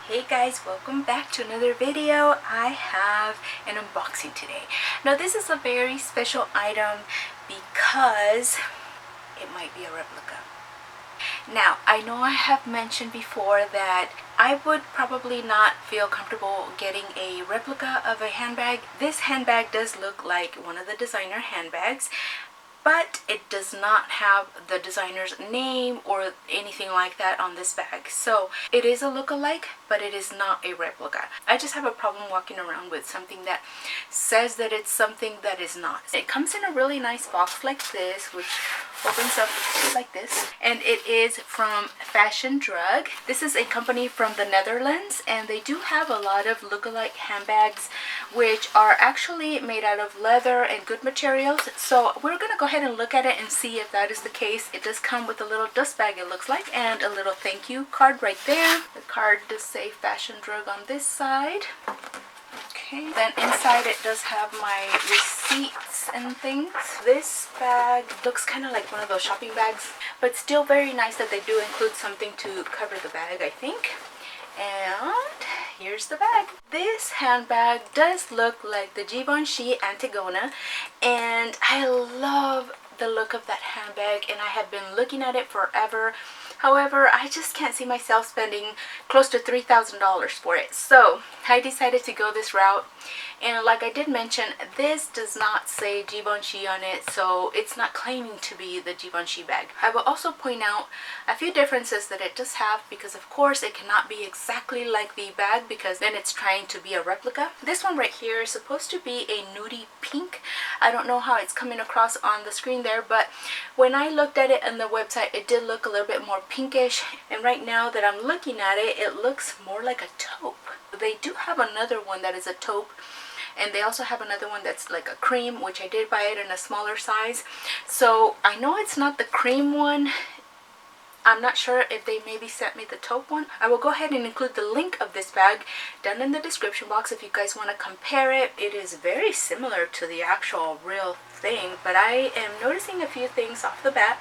Hey guys, welcome back to another video. I have an unboxing today. Now this is a very special item because it might be a replica. Now I know I have mentioned before that I would probably not feel comfortable getting a replica of a handbag. This handbag does look like one of the designer handbags, but it does not have the designer's name or anything like that on this bag. So it is a look-alike, but it is not a replica. I just have a problem walking around with something that says that it's something that is not. It comes in a really nice box like this, which opens up like this, and it is from Fashion Drug. This is a company from the Netherlands, and they do have a lot of look-alike handbags which are actually made out of leather and good materials. So we're gonna go ahead and look at it and see if that is the case. It does come with a little dust bag, it looks like, and a little thank you card right there. The card does say Fashion Drug on this side. Okay, then inside it does have my receipts and things. This bag looks kind of like one of those shopping bags, but still very nice that they do include something to cover the bag, I think. And here's the bag. This handbag does look like the Givenchy Antigona, and I love the look of that handbag, and I have been looking at it forever. However, I just can't see myself spending close to $3,000 for it. So I decided to go this route. And like I did mention, this does not say Givenchy on it, so it's not claiming to be the Givenchy bag. I will also point out a few differences that it does have, because of course it cannot be exactly like the bag because then it's trying to be a replica. This one right here is supposed to be a nudie pink. I don't know how it's coming across on the screen there, but when I looked at it on the website, it did look a little bit more pinkish, and right now that I'm looking at it, it looks more like a taupe. They do have another one that is a taupe, and they also have another one that's like a cream, which I did buy it in a smaller size. So I know it's not the cream one. I'm not sure if they maybe sent me the taupe one. I will go ahead and include the link of this bag down in the description box if you guys want to compare it. It is very similar to the actual real thing, but I am noticing a few things off the bat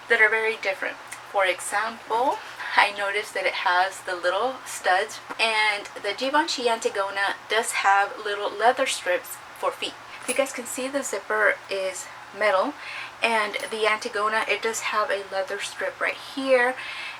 that are very different. For example, I noticed that it has the little studs, and the Givenchy Antigona does have little leather strips for feet. If you guys can see, the zipper is metal, and the Antigona, it does have a leather strip right here,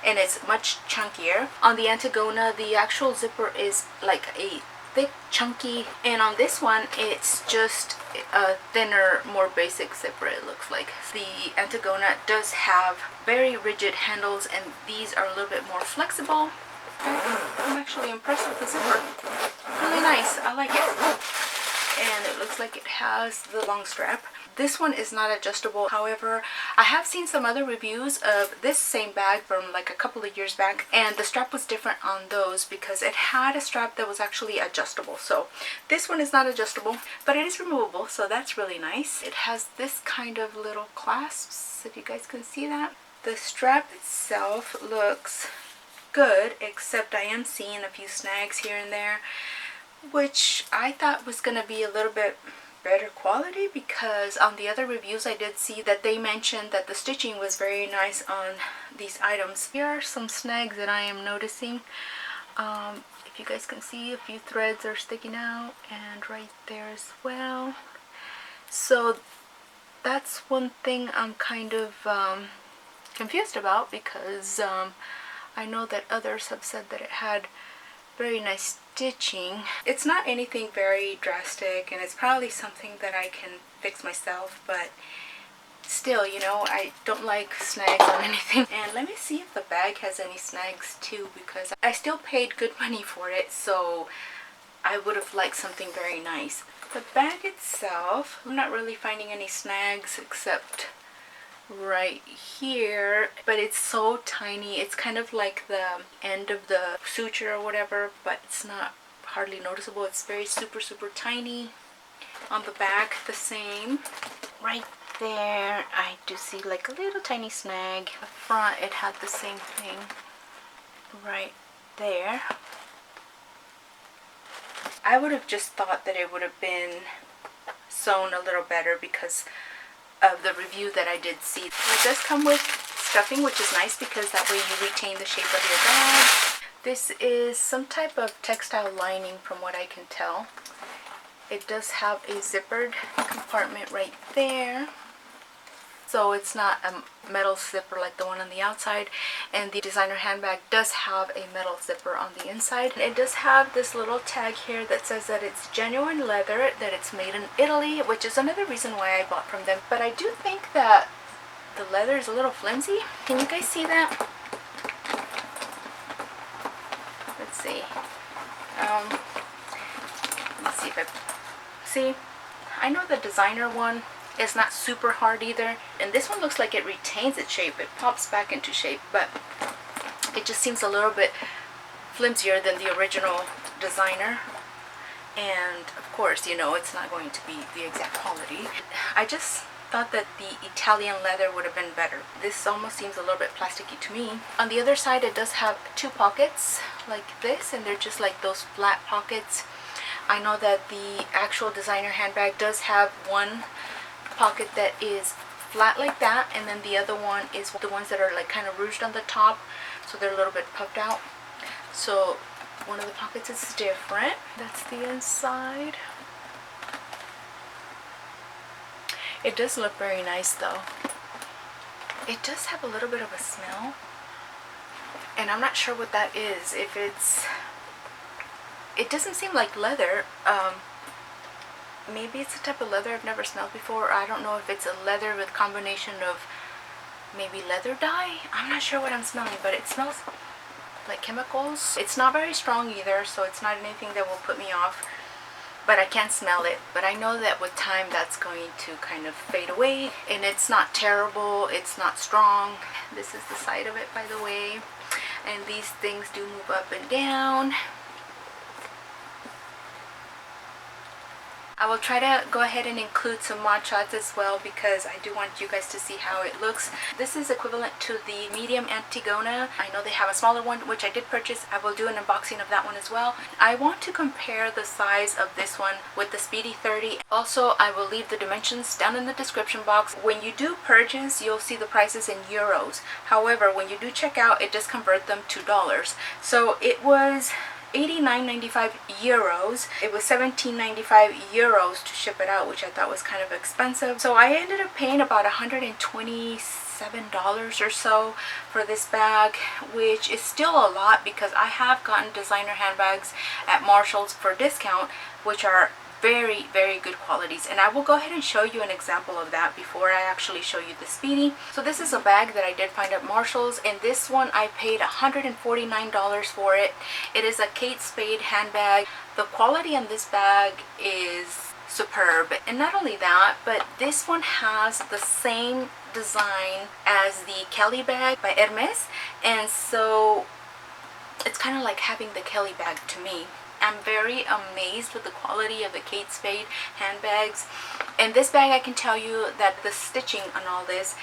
and it's much chunkier. On the Antigona, the actual zipper is like a thick, chunky, and on this one it's just a thinner, more basic zipper, it looks like. The Antigona does have very rigid handles, and these are a little bit more flexible. I'm actually impressed with the zipper. Really nice, I like it. And it looks like it has the long strap. This one is not adjustable. However, I have seen some other reviews of this same bag from like a couple of years back, and the strap was different on those because it had a strap that was actually adjustable. So this one is not adjustable, but it is removable, so that's really nice. It has this kind of little clasps, if you guys can see that. The strap itself looks good, except I am seeing a few snags here and there, which I thought was going to be a little bit better quality, because on the other reviews I did see that they mentioned that the stitching was very nice on these items. Here are some snags that I am noticing. If you guys can see, a few threads are sticking out, and right there as well. So that's one thing I'm kind of confused about, because I know that others have said that it had very nice stitching. It's not anything very drastic, and it's probably something that I can fix myself, but still, you know, I don't like snags on anything. And let me see if the bag has any snags too, because I still paid good money for it, so I would have liked something very nice. The bag itself, I'm not really finding any snags except right here, but it's so tiny. It's kind of like the end of the suture or whatever, but it's not hardly noticeable. It's very super tiny. On the back, the same. Right there, I do see like a little tiny snag. The front, it had the same thing right there. I would have just thought that it would have been sewn a little better because of the review that I did see. It does come with stuffing, which is nice because that way you retain the shape of your bag. This is some type of textile lining from what I can tell. It does have a zippered compartment right there. So it's not a metal zipper like the one on the outside, and the designer handbag does have a metal zipper on the inside. It does have this little tag here that says that it's genuine leather, that it's made in Italy, which is another reason why I bought from them. But I do think that the leather is a little flimsy. Can you guys see that? Let's see. Let's see if I see. I know the designer one is not super hard either, and this one looks like it retains its shape. It pops back into shape, but it just seems a little bit flimsier than the original designer. And of course, you know, it's not going to be the exact quality. I just thought that the Italian leather would have been better. This almost seems a little bit plasticky to me. On the other side, it does have two pockets like this, and they're just like those flat pockets. I know that the actual designer handbag does have one pocket that is flat like that, and then the other one is the ones that are like kind of ruched on the top, so they're a little bit puffed out. So one of the pockets is different. That's the inside. It does look very nice though. It does have a little bit of a smell, and I'm not sure what that is. If it's, it doesn't seem like leather. Maybe it's a type of leather I've never smelled before. I don't know if it's a leather with combination of maybe leather dye. I'm not sure what I'm smelling, but it smells like chemicals. It's not very strong either, so it's not anything that will put me off, but I can smell it. But I know that with time that's going to kind of fade away, and it's not terrible, it's not strong. This is the side of it, by the way, and these things do move up and down. I will try to go ahead and include some mod shots as well, because I do want you guys to see how it looks. This is equivalent to the medium Antigona. I know they have a smaller one, which I did purchase. I will do an unboxing of that one as well. I want to compare the size of this one with the Speedy 30. Also, I will leave the dimensions down in the description box. When you do purchase, you'll see the prices in euros. However, when you do check out, it does convert them to dollars. So it was 89.95 euros. It was 17.95 euros to ship it out, which I thought was kind of expensive. So I ended up paying about $127 or so for this bag, which is still a lot because I have gotten designer handbags at Marshall's for discount, which are very, very good qualities, and I will go ahead and show you an example of that before I actually show you the Speedy. So this is a bag that I did find at Marshall's, and this one I paid $149 for it. It is a Kate Spade handbag. The quality on this bag is superb, and not only that, but this one has the same design as the Kelly bag by Hermes, and so it's kind of like having the Kelly bag to me. I'm very amazed with the quality of the Kate Spade handbags, and this bag, I can tell you that the stitching on all this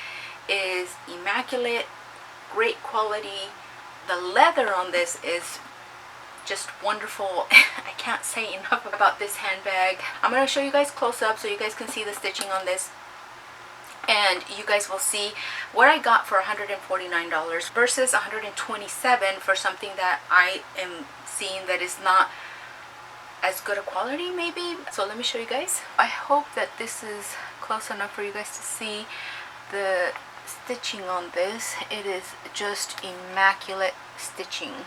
is immaculate, great quality. The leather on this is just wonderful. I can't say enough about this handbag. I'm going to show you guys close up so you guys can see the stitching on this, and you guys will see what I got for $149 versus $127 for something that I am seeing that is not as good a quality maybe. So let me show you guys. I hope that this is close enough for you guys to see the stitching on this. It is just immaculate stitching,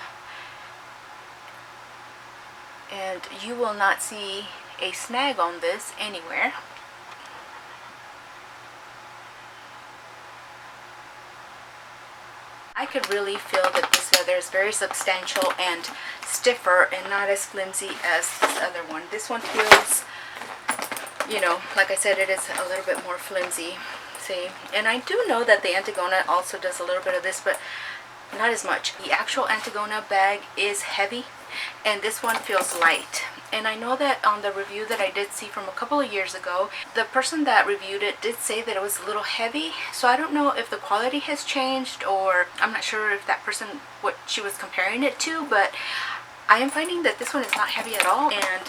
and you will not see a snag on this anywhere. I could really feel that this leather is very substantial and stiffer and not as flimsy as this other one. This one feels, you know, like I said, it is a little bit more flimsy. See, and I do know that the Antigona also does a little bit of this, but not as much. The actual Antigona bag is heavy, and this one feels light. And I know that on the review that I did see from a couple of years ago, the person that reviewed it did say that it was a little heavy. So I don't know if the quality has changed, or I'm not sure if that person, what she was comparing it to, but I am finding that this one is not heavy at all, and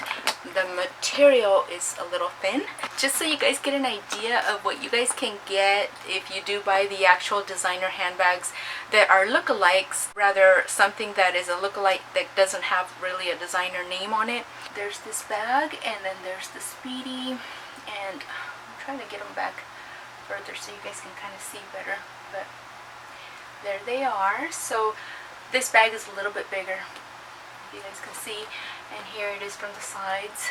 the material is a little thin. Just so you guys get an idea of what you guys can get if you do buy the actual designer handbags that are lookalikes, rather something that is a lookalike that doesn't have really a designer name on it. There's this bag, and then there's the Speedy, and I'm trying to get them back further so you guys can kind of see better, but there they are. So this bag is a little bit bigger, if you guys can see, and here it is from the sides.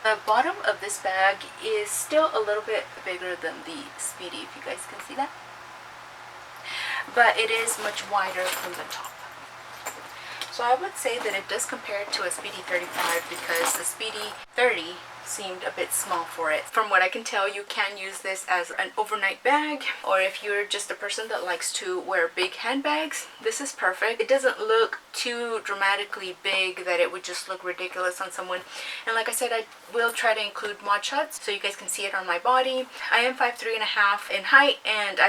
The bottom of this bag is still a little bit bigger than the Speedy, if you guys can see that, but it is much wider from the top. So I would say that it does compare to a Speedy 35 because the Speedy 30 seemed a bit small for it. From what I can tell, you can use this as an overnight bag, or if you're just a person that likes to wear big handbags, this is perfect. It doesn't look too dramatically big that it would just look ridiculous on someone. And like I said, I will try to include mod shots so you guys can see it on my body. I am 5'3.5" in height, and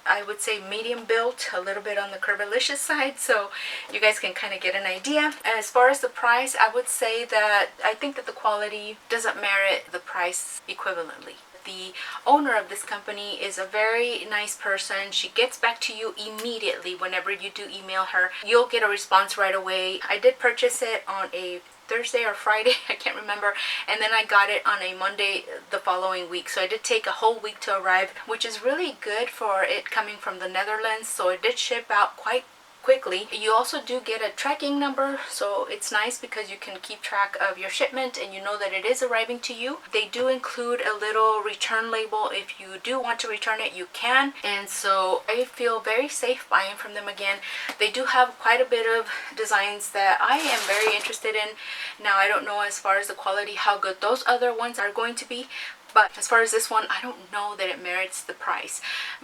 I would say medium built, a little bit on the curvilicious side, so you guys can kind of get an idea. As far as the price, I would say that I think that the quality doesn't merit the price equivalently. The owner of this company is a very nice person. She gets back to you immediately whenever you do email her. You'll get a response right away. I did purchase it on a Thursday or Friday, I can't remember, and then I got it on a Monday the following week. So it did take a whole week to arrive, which is really good for it coming from the Netherlands. So it did ship out quite quickly. You also do get a tracking number, so it's nice because you can keep track of your shipment and you know that it is arriving to you. They do include a little return label. If you do want to return it, you can, and so I feel very safe buying from them again. They do have quite a bit of designs that I am very interested in. Now, I don't know as far as the quality how good those other ones are going to be, but as far as this one, I don't know that it merits the price.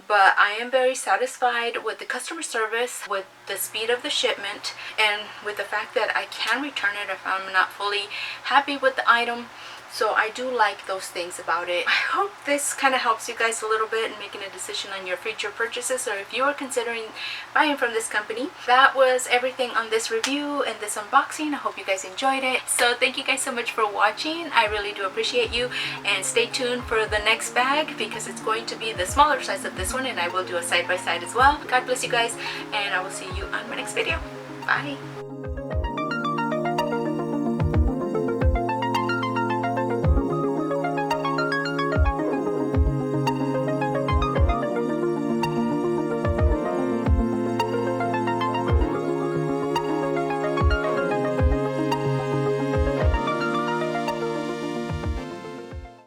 But I am very satisfied with the customer service, with the speed of the shipment, and with the fact that I can return it if I'm not fully happy with the item. So I do like those things about it. I hope this kind of helps you guys a little bit in making a decision on your future purchases, or if you are considering buying from this company. That was everything on this review and this unboxing. I hope you guys enjoyed it. So thank you guys so much for watching. I really do appreciate you, and stay tuned for the next bag because it's going to be the smaller size of this one, and I will do a side-by-side as well. God bless you guys, and I will see you on my next video. Bye.